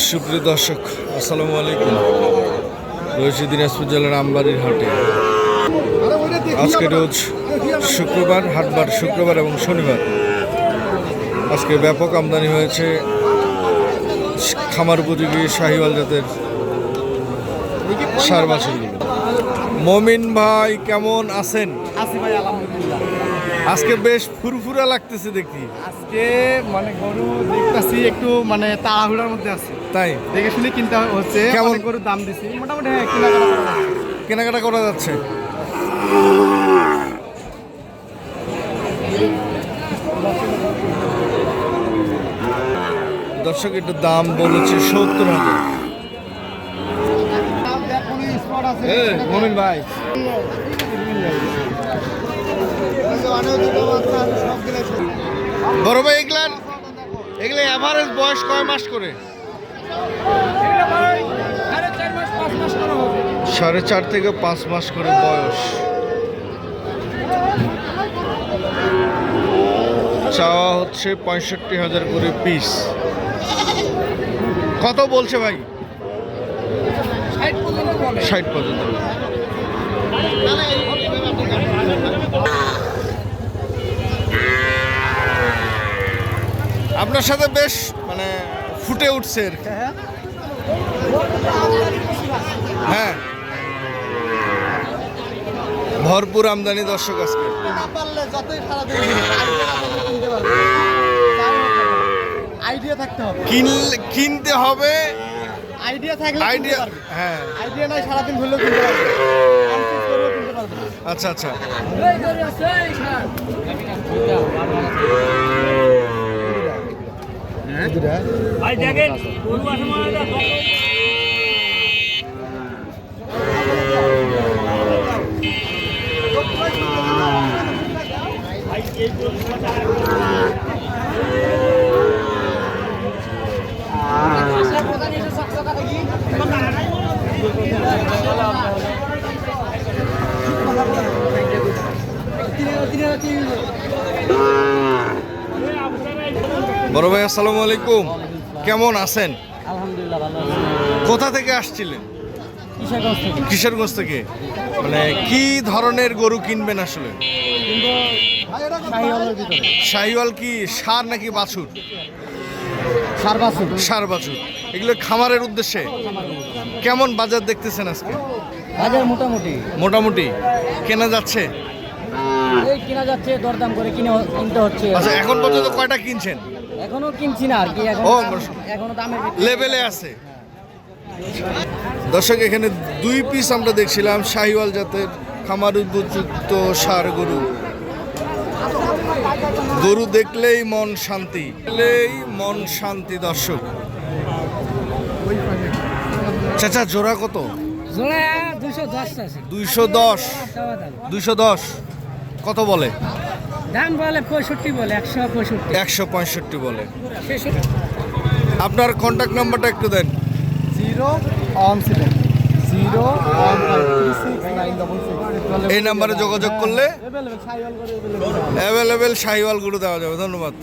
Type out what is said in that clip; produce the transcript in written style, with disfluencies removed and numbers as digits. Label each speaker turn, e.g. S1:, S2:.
S1: সুপ্রিয় দর্শক, আসসালামু আলাইকুম। রয়েছে দিনাজপুর জেলার আমবাড়ির হাটে। আজকে রোজ শুক্রবার, হাটবার শুক্রবার এবং শনিবার। আজকে ব্যাপক আমদানি হয়েছে খামার উপযোগী শাহিওয়াল জাতের ষাঁড় বাছুরগুলো। মমিন ভাই কেমন আছেন?
S2: আছি ভাই, আলহামদুলিল্লাহ।
S1: আজকে বেশ ফুরফুরা লাগতেছে দেখি।
S2: আজকে মানে গরু দেখতেছি একটু মানে তাড়াহুড়ার মধ্যে আছে,
S1: তাই
S2: দেখে শুনে কিনতে হচ্ছে।
S1: কেমন
S2: গরুর দাম দিছি মোটামুটি,
S1: কেনাকাটা করা যাচ্ছে? দর্শক, এটার দাম বলেছে 70,000। মমিন ভাই, বড় ভাই, এগুলো এভারেজ বয়স কয় মাস করে? 4.5 থেকে 5 মাস করে বয়স। চাওয়া হচ্ছে 65,000 করে পিস। কত বলছে ভাই? 60 পর্যন্ত। আপনার সাথে বেশ মানে ফুটে উঠছে আর কি। হ্যাঁ, ভরপুর আমদানি দর্শক আজকে।
S2: আইডিয়া থাকতে হবে,
S1: কিনতে হবে।
S2: আইডিয়া থাকলে
S1: আইডিয়া, হ্যাঁ,
S2: আইডিয়া নাই সারাদিন ঘুরলেও কিনতে পারবে,
S1: আচ্ছা আচ্ছা।
S3: ভাই দেখেন
S1: বড় ভাই, আসসালামু আলাইকুম। কেমন আছেন?
S2: আলহামদুলিল্লাহ, ভালো আছি।
S1: কোথা থেকে আসছিলেন?
S2: কিশোরগঞ্জ থেকে।
S1: কিশোরগঞ্জ থেকে। মানে কি ধরনের গরু কিনবেন আসলে?
S2: কিন্তু শাহিওয়ালের ভিতরে
S1: শাহিওয়াল কি ষাঁড় নাকি বাছুর?
S2: ষাঁড় বাছুর।
S1: ষাঁড় বাছুর। এগুলো খামারের উদ্দেশ্যে। কেমন বাজার দেখতেছেন আজকে?
S2: বাজার মোটামুটি
S1: মোটামুটি কেনা যাচ্ছে?
S2: এই কিনা যাচ্ছে, দরদাম করে কিনতে হচ্ছে।
S1: আচ্ছা, এখন পর্যন্ত কয়টা কিনছেন?
S2: এখনো কিনছি না আর কি, এখনো দামের
S1: লেভেলে আছে। দর্শক, এখানে 2 পিস আমরা দেখছিলাম শাহিওয়াল জাতের খামার উপযুক্ত ষাঁড় গরু। গরু দেখলেই মন শান্তি, মন শান্তি। দর্শক, চাচা জোড়া কত?
S2: জোড়া 210 আছে।
S1: 210। 210 কত বলে?
S2: দাম বলে 65 বলে, 165।
S1: 165 বলে। আপনার কন্ট্যাক্ট নাম্বারটা একটু দেন।
S2: 017015696।
S1: এই নাম্বারে যোগাযোগ করলে অ্যাভেলেবেল শাহিওয়াল গরু দেওয়া যাবে। ধন্যবাদ।